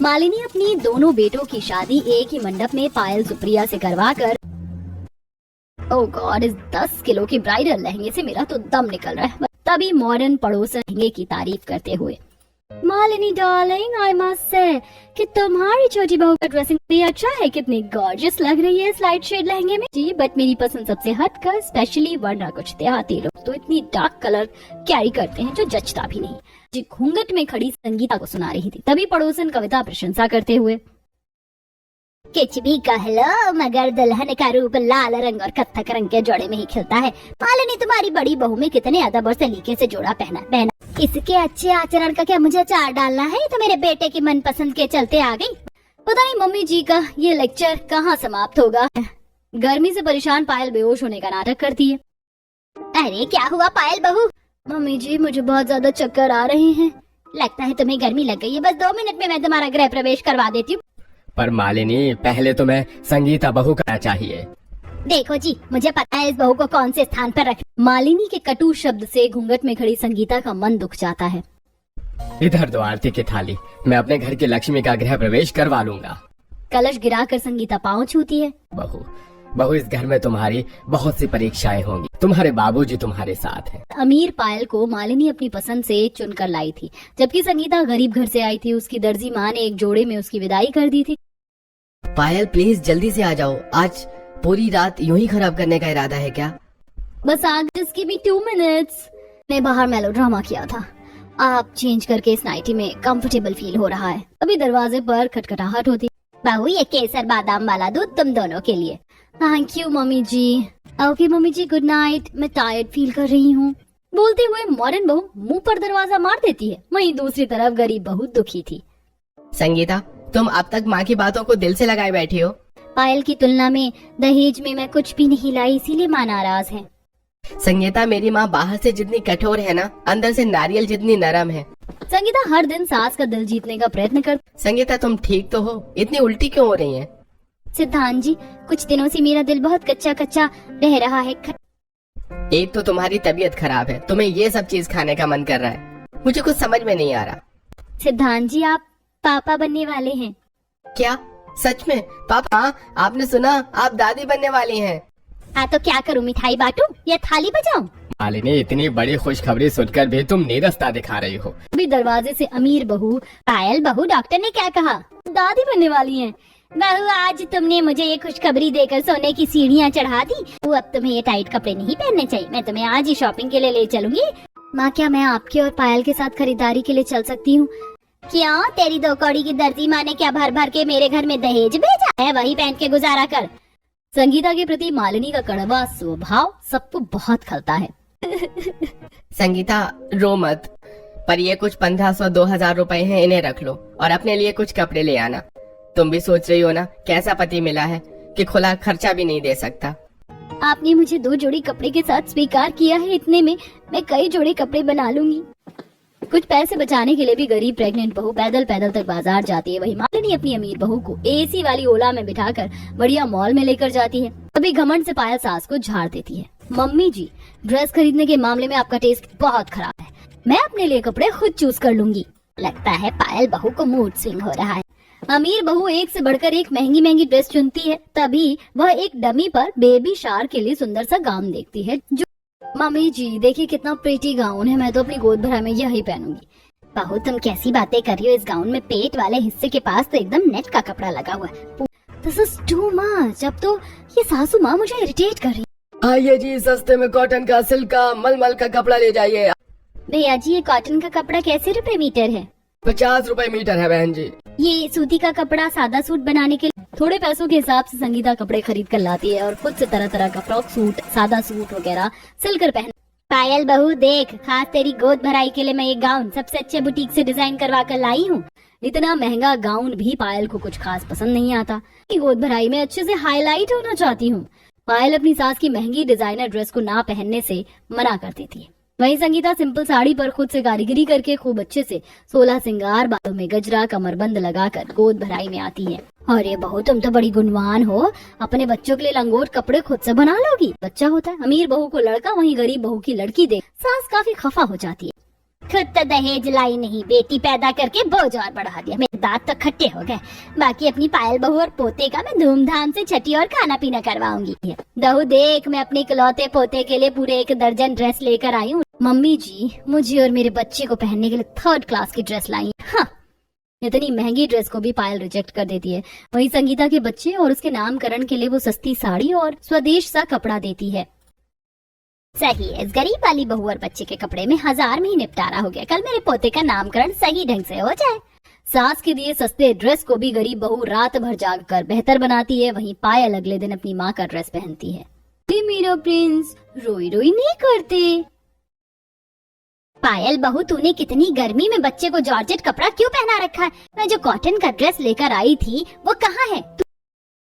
मालिनी अपनी दोनों बेटों की शादी एक ही मंडप में पायल सुप्रिया से करवाकर ओह गॉड, इस 10 किलो की ब्राइडल लहंगे से मेरा तो दम निकल रहा है। तभी मॉडर्न पड़ोसन लहंगे की तारीफ करते हुए, Malini darling, I must say कि तुम्हारी छोटी बहू का ड्रेसिंग भी अच्छा है, कितनी गॉर्जियस लग रही है इस लाइट शेड लहंगे में। जी बट मेरी पसंद सबसे हटकर, स्पेशली वरना कुछ देहाती लोग तो इतनी डार्क कलर कैरी करते हैं जो जचता भी नहीं। जी घूंघट में खड़ी संगीता को सुना रही थी। तभी पड़ोसन कविता प्रशंसा करते हुए, कुछ भी कह लो मगर दुल्हन का रूप लाल रंग और कत्थक रंग के जोड़े में ही खिलता है। मालिनी तुम्हारी बड़ी बहू में कितने अदब और सलीके से जोड़ा पहना। इसके अच्छे आचरण का क्या मुझे चार डालना है? तो मेरे बेटे की मनपसंद के चलते आ गई। पता नहीं मम्मी जी का ये लेक्चर कहाँ समाप्त होगा। गर्मी से परेशान पायल बेहोश होने का नाटक करती है। अरे क्या हुआ पायल बहू? मम्मी जी मुझे बहुत ज्यादा चक्कर आ रहे हैं। लगता है तुम्हें गर्मी लग गई है। बस 2 मिनट में मैं तुम्हारा गृह प्रवेश करवा देती हूँ। पर मालिनी पहले तुम्हें संगीता बहू करना चाहिए। देखो जी मुझे पता है इस बहू को कौन से स्थान पर रख। मालिनी के कटु शब्द से घूंघट में खड़ी संगीता का मन दुख जाता है। इधर दो आरती की थाली, मैं अपने घर की लक्ष्मी का गृह प्रवेश करवा लूंगा। कलश गिराकर संगीता पाँव छूती है। बहू इस घर में तुम्हारी बहुत सी परीक्षाएं होंगी। तुम्हारे बाबूजी तुम्हारे साथ हैं। अमीर पायल को मालिनी अपनी पसंद से चुनकर लाई थी, जबकि संगीता गरीब घर से आई थी। उसकी दर्जी माँ ने एक जोड़े में उसकी विदाई कर दी थी। पायल प्लीज जल्दी से आ जाओ, आज पूरी रात यूं ही खराब करने का इरादा है क्या? बस आगे इसकी भी 2 मिनट्स। मैं बाहर मेलोड्रामा किया था, आप चेंज करके इस नाइटी में कंफर्टेबल फील हो रहा है। अभी दरवाजे पर खटखटाहट होती। बहू ये केसर बादाम वाला दूध तुम दोनों के लिए। Thank you mummy ji. Okay mummy ji good night, मैं टायर्ड फील कर रही हूँ। बोलते हुए मॉडर्न बहू मुंह पर दरवाजा मार देती है। वहीं दूसरी तरफ गरीब बहू दुखी थी। संगीता तुम अब तक माँ की बातों को दिल से लगाए बैठी हो। पायल की तुलना में दहेज में मैं कुछ भी नहीं लाई, इसीलिए माँ नाराज है। संगीता मेरी माँ बाहर से जितनी कठोर है ना, अंदर से नारियल जितनी नरम है। संगीता हर दिन सास का दिल जीतने का प्रयत्न कर। संगीता तुम ठीक तो हो? इतनी उल्टी क्यों हो रही है? सिद्धांत जी कुछ दिनों से मेरा दिल बहुत कच्चा कच्चा रह रहा है। एक तो तुम्हारी तबीयत खराब है, तुम्हें ये सब चीज खाने का मन कर रहा है। मुझे कुछ समझ में नहीं आ रहा। सिद्धांत जी आप पापा बनने वाले हैं। क्या सच में? पापा आपने सुना, आप दादी बनने वाली हैं। हाँ तो क्या करूँ, मिठाई बांटूं या थाली बजाऊं? मालिनी इतनी बड़ी खुशखबरी सुनकर भी तुम नीरसता दिखा रही हो। अभी दरवाजे से अमीर बहू, पायल बहू डॉक्टर ने क्या कहा? दादी बनने वाली हैं। बहू आज तुमने मुझे ये खुशखबरी देकर सोने की सीढ़ियाँ चढ़ा दी। वो अब तुम्हें ये टाइट कपड़े नहीं पहनने चाहिए। मैं तुम्हें आज ही शॉपिंग के लिए ले चलूंगी। माँ क्या मैं आपके और पायल के साथ खरीदारी के लिए चल सकती हूँ? क्या तेरी 2 कौड़ी की दर्जी माँ ने क्या भर भर के मेरे घर में दहेज भेजा है? वही पहन के गुजारा कर। संगीता के प्रति मालिनी का कड़वा स्वभाव सबको बहुत खलता है। संगीता रो मत, पर ये कुछ 1500-2000 रुपए हैं, इन्हें रख लो और अपने लिए कुछ कपड़े ले आना। तुम भी सोच रही हो ना कैसा पति मिला है कि खुला खर्चा भी नहीं दे सकता। आपने मुझे 2 जोड़ी कपड़े के साथ स्वीकार किया है, इतने में मैं कई जोड़ी कपड़े बना लूंगी। कुछ पैसे बचाने के लिए भी गरीब प्रेग्नेंट बहू पैदल पैदल तक बाजार जाती है। वही मालिनी अपनी अमीर बहू को एसी वाली ओला में बिठाकर बढ़िया मॉल में लेकर जाती है। अभी घमंड से पायल सास को झाड़ देती है। मम्मी जी ड्रेस खरीदने के मामले में आपका टेस्ट बहुत खराब है। मैं अपने लिए कपड़े खुद चूज कर लूंगी। लगता है पायल बहू को मूड स्विंग हो रहा है। अमीर बहू एक से बढ़कर एक महंगी महंगी ड्रेस चुनती है। तभी वह एक डमी पर बेबी शार्क के लिए सुंदर सा गाउन देखती है। जो मम्मी जी देखिए कितना प्रीटी गाउन है, मैं तो अपनी गोद भरा में यही पहनूंगी। बहू तुम कैसी बातें कर रही हो? इस गाउन में पेट वाले हिस्से के पास तो एकदम नेट का कपड़ा लगा हुआ है। This is too much. अब तो ये सासू माँ मुझे इरिटेट कर रही है। आइए जी, सस्ते में कॉटन का, सिल्क का, मलमल का कपड़ा ले जाइए। भैया जी ये कॉटन का कपड़ा कैसे रुपए मीटर है? 50 रुपए मीटर है बहन जी। ये सूती का कपड़ा सादा सूट बनाने के थोड़े पैसों के हिसाब से संगीता कपड़े खरीद कर लाती है और खुद से तरह तरह का फ्रॉक सूट, सादा सूट वगैरह सिलकर पहन। पायल बहू देख, खास तेरी गोद भराई के लिए मैं ये गाउन सबसे अच्छे बुटीक से डिजाइन करवा कर लाई हूँ। इतना महंगा गाउन भी पायल को कुछ खास पसंद नहीं आता। गोद भराई में अच्छे से हाईलाइट होना चाहती हूँ। पायल अपनी सास की महंगी डिजाइनर ड्रेस को ना पहनने से मना कर देती है। वहीं संगीता सिंपल साड़ी पर खुद से कारीगरी करके खूब अच्छे से 16 सिंगार, बालों में गजरा, कमरबंद लगाकर गोद भराई में आती है। और ये बहू तुम तो बड़ी गुणवान हो, अपने बच्चों के लिए लंगोट कपड़े खुद से बना लोगी। बच्चा होता है। अमीर बहू को लड़का, वहीं गरीब बहू की लड़की देख सास काफी खफा हो जाती है। खुद तो दहेज लाई नहीं, बेटी पैदा करके बोझ और बढ़ा दिया। मेरे दांत तो खट्टे हो गए। बाकी अपनी पायल बहू और पोते का मैं धूमधाम से छठी और खाना पीना करवाऊंगी। बहू देख, मैं अपने इकलौते पोते के लिए पूरे 1 दर्जन ड्रेस लेकर आई हूँ। मम्मी जी, मुझे और मेरे बच्चे को पहनने के लिए 3rd क्लास की ड्रेस लाई। हाँ, इतनी महंगी ड्रेस को भी पायल रिजेक्ट कर देती है। वहीं संगीता के बच्चे और उसके नामकरण के लिए वो सस्ती साड़ी और स्वदेश सा कपड़ा देती है। सही है, इस गरीब वाली बहू और बच्चे के कपड़े में 1000 में ही निपटारा हो गया। कल मेरे पोते का नामकरण सही ढंग से हो जाए। सास के दिए सस्ते ड्रेस को भी गरीब बहू रात भर जाग कर बेहतर बनाती है। वहीं पायल अगले दिन अपनी माँ का ड्रेस पहनती है। मेरा प्रिंस रोई रोई नहीं करते। पायल बहू, तूने कितनी गर्मी में बच्चे को जॉर्जेट कपड़ा क्यों पहना रखा है? मैं जो कॉटन का ड्रेस लेकर आई थी वो कहाँ है?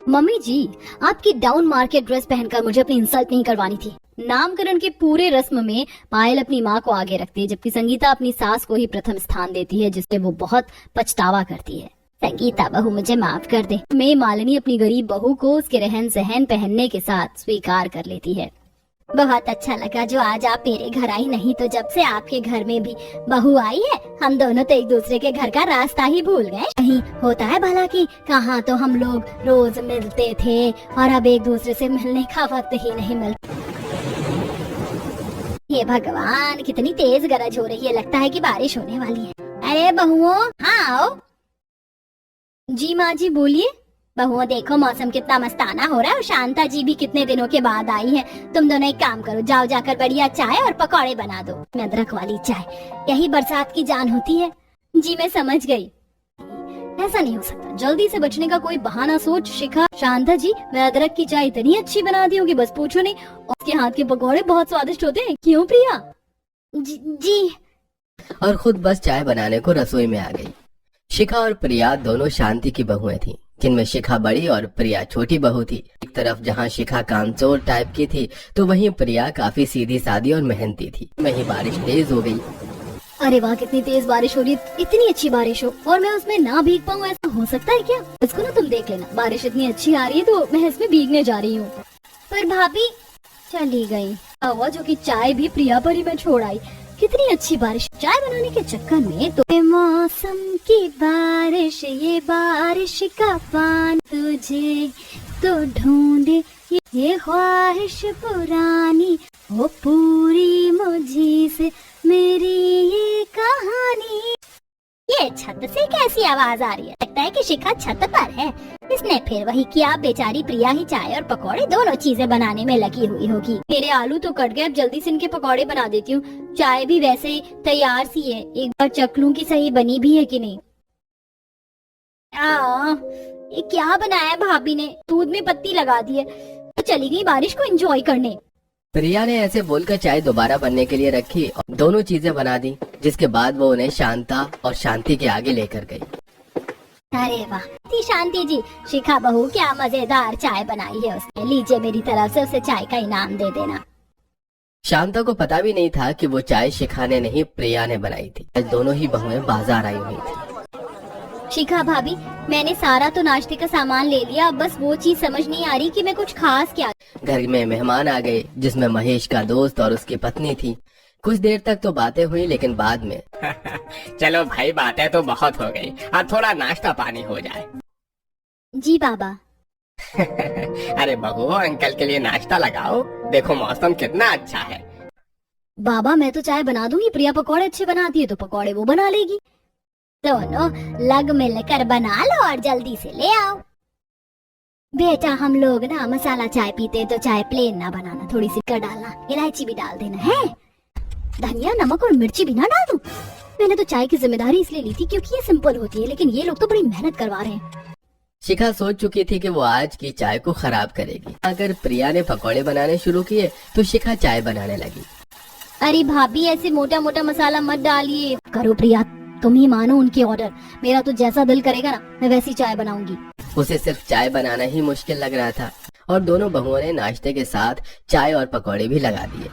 मम्मी जी, आपकी डाउन मार्केट ड्रेस पहनकर मुझे अपनी इंसल्ट नहीं करवानी थी। नामकरण के पूरे रस्म में पायल अपनी माँ को आगे रखती है, जबकि संगीता अपनी सास को ही प्रथम स्थान देती है, जिससे वो बहुत पछतावा करती है। संगीता बहू, मुझे माफ कर दे। मैं मालिनी अपनी गरीब बहू को उसके रहन सहन पहनने के साथ स्वीकार कर लेती है। बहुत अच्छा लगा जो आज आप मेरे घर आई, नहीं तो जब से आपके घर में भी बहू आई है हम दोनों तो एक दूसरे के घर का रास्ता ही भूल गए। नहीं होता है भला कि कहाँ तो हम लोग रोज मिलते थे और अब एक दूसरे से मिलने का वक्त ही नहीं मिलता। ये भगवान, कितनी तेज गरज हो रही है, लगता है कि बारिश होने वाली है। अरे बहुओं, हाँ आओ। जी माँ जी बोलिए। बहुओं देखो मौसम कितना मस्ताना हो रहा है और शांता जी भी कितने दिनों के बाद आई है। तुम दोनों एक काम करो, जाओ जाकर बढ़िया चाय और पकौड़े बना दो। अदरक वाली चाय, यही बरसात की जान होती है। जी मैं समझ गई। ऐसा नहीं हो सकता, जल्दी से बचने का कोई बहाना सोच शिखा। शांता जी, मैं अदरक की चाय इतनी अच्छी बनाती हूँ कि बस पूछो नहीं। उसके हाथ के पकौड़े बहुत स्वादिष्ट होते हैं, क्यों प्रिया? जी। और खुद बस चाय बनाने को रसोई में आ गई। शिखा और प्रिया दोनों शांति की बहुएं थीं, जिनमें शिखा बड़ी और प्रिया छोटी बहू थी। एक तरफ जहाँ शिखा कामचोर टाइप की थी, तो वहीं प्रिया काफी सीधी सादी और मेहनती थी। वहीं बारिश तेज हो गई। अरे वाह, कितनी तेज बारिश हो रही है। इतनी अच्छी बारिश हो और मैं उसमें ना भीग पाऊँ, ऐसा हो सकता है क्या? इसको ना तुम देख लेना, बारिश इतनी अच्छी आ रही है तो मैं इसमें भीगने जा रही हूँ। पर भाभी चली गई। हवा जो कि चाय भी प्रिया पर ही मैं छोड़ आई। कितनी अच्छी बारिश। चाय बनाने के चक्कर में तो मौसम की बारिश, ये बारिश का पान तुझे तो ढूंढे, ये ख्वाहिश पुरानी वो पूरी मुझी से मेरी ये कहानी। ये छत से कैसी आवाज आ रही है? लगता है कि शिखा छत पर है। इसने फिर वही किया। बेचारी प्रिया ही चाय और पकौड़े दोनों चीजें बनाने में लगी हुई होगी। मेरे आलू तो कट गए, अब जल्दी से इनके पकौड़े बना देती हूँ। चाय भी वैसे ही तैयार सी है, एक बार चख लूं कि सही बनी भी है कि नहीं। ये क्या बनाया है भाभी ने? दूध में पत्ती लगा दी है। तो चली गई बारिश को एंजॉय करने। प्रिया ने ऐसे बोलकर चाय दोबारा बनने के लिए रखी और दोनों चीजें बना दी, जिसके बाद वो उन्हें शांता और शांति के आगे लेकर गई। अरे वाह शांति जी, शिखा बहू क्या मजेदार चाय बनाई है उसने। लीजिए मेरी तरफ से उसे चाय का इनाम दे देना। शांता को पता भी नहीं था कि वो चाय शिखा ने नहीं प्रिया ने बनाई थी। आज दोनों ही बहुएं बाजार आई हुई थी। शिखा भाभी, मैंने सारा तो नाश्ते का सामान ले लिया, अब बस वो चीज समझ नहीं आ रही कि मैं कुछ खास क्या। घर में मेहमान आ गए, जिसमें महेश का दोस्त और उसकी पत्नी थी। कुछ देर तक तो बातें हुई, लेकिन बाद में चलो भाई, बातें तो बहुत हो गई, अब थोड़ा नाश्ता पानी हो जाए। जी बाबा। अरे बहू, अंकल के लिए नाश्ता लगाओ, देखो मौसम कितना अच्छा है। बाबा मैं तो चाय बना दूंगी, प्रिया पकौड़े अच्छे बनाती है तो पकौड़े वो बना लेगी। दोनों लग मिलकर बना लो और जल्दी से ले आओ। बेटा हम लोग ना मसाला चाय पीते तो चाय प्लेन ना बनाना, थोड़ी सी कर डालना, इलायची भी डाल देना है, धनिया नमक और मिर्ची भी ना डाल दूं। मैंने तो चाय की जिम्मेदारी इसलिए ली थी क्योंकि ये सिंपल होती है, लेकिन ये लोग तो बड़ी मेहनत करवा रहे हैं। शिखा सोच चुकी थी कि वो आज की चाय को खराब करेगी। अगर प्रिया ने पकौड़े बनाने शुरू किए तो शिखा चाय बनाने लगी। अरे भाभी ऐसे मोटा मोटा मसाला मत डालिए। करो प्रिया, तुम ही मानो उनके ऑर्डर। मेरा तो जैसा दिल करेगा ना मैं वैसी चाय बनाऊंगी। उसे सिर्फ चाय बनाना ही मुश्किल लग रहा था और दोनों बहुओं ने नाश्ते के साथ चाय और पकौड़े भी लगा दिए।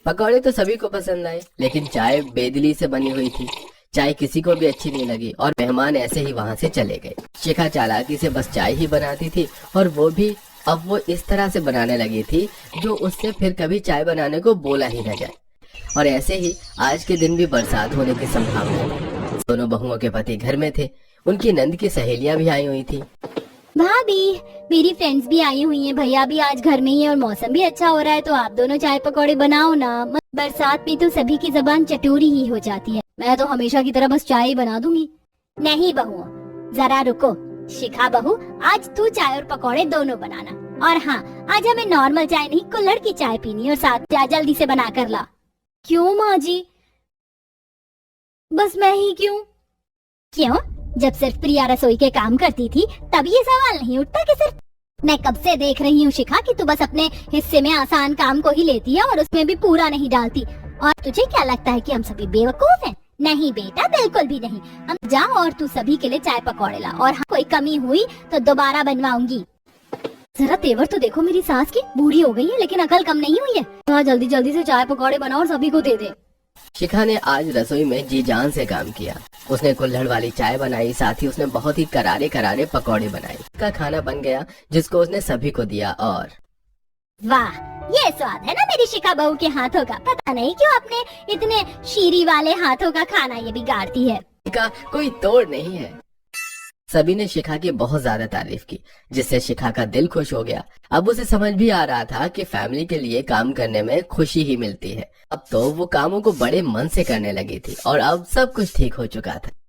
पकौड़े तो सभी को पसंद आए, लेकिन चाय बेदिली से बनी हुई थी। चाय किसी को भी अच्छी नहीं लगी और मेहमान ऐसे ही वहाँ से चले गए। शिखा चालाकी से बस चाय ही बनाती थी और वो भी अब वो इस तरह से बनाने लगी थी जो उससे फिर कभी चाय बनाने को बोला ही न जाए। और ऐसे ही आज के दिन भी बरसात होने की संभावना थी। दोनों बहुओं के पति घर में थे। उनकी नंद की सहेलियां भी आई हुई थी। भाभी, मेरी फ्रेंड्स भी आई हुई हैं, भैया भी आज घर में ही है और मौसम भी अच्छा हो रहा है, तो आप दोनों चाय पकौड़े बनाओ ना। बरसात में तो सभी की जबान चटोरी ही हो जाती है। मैं तो हमेशा की तरह बस चाय ही बना दूंगी। नहीं बहू, जरा रुको। शिखा बहू, आज तू चाय और पकौड़े दोनों बनाना। और हाँ, आज हमें नॉर्मल चाय नहीं, कुल्हड़ की चाय पीनी, और साथ चाय जल्दी से बना कर ला। क्यों माँ जी? बस मैं ही क्यों? क्यों? जब सिर्फ प्रिया रसोई के काम करती थी तब ये सवाल नहीं उठता कि सिर्फ। मैं कब से देख रही हूँ शिखा कि तू बस अपने हिस्से में आसान काम को ही लेती है और उसमें भी पूरा नहीं डालती। और तुझे क्या लगता है कि हम सभी बेवकूफ हैं? नहीं बेटा, बिल्कुल भी नहीं। हम जा और तू सभी के लिए चाय पकौड़े ला, और हाँ, कोई कमी हुई तो दोबारा बनवाऊंगी। जरा तेवर तो देखो मेरी सास की, बूढ़ी हो गई है लेकिन अकल कम नहीं हुई है। तो जल्दी जल्दी से चाय पकौड़े बनाओ और सभी को दे दे। शिखा ने आज रसोई में जी जान से काम किया। उसने कुल्हड़ वाली चाय बनाई, साथ ही उसने बहुत ही करारे करारे पकौड़े बनाए। का खाना बन गया जिसको उसने सभी को दिया। और वाह, ये स्वाद है ना मेरी शिखा बहू के हाथों का। पता नहीं क्यों अपने इतने शीरी वाले हाथों का खाना ये बिगाड़ती है। का कोई तोड़ नहीं है। सभी ने शिखा की बहुत ज्यादा तारीफ की, जिससे शिखा का दिल खुश हो गया। अब उसे समझ भी आ रहा था कि फैमिली के लिए काम करने में खुशी ही मिलती है। अब तो वो कामों को बड़े मन से करने लगी थी और अब सब कुछ ठीक हो चुका था।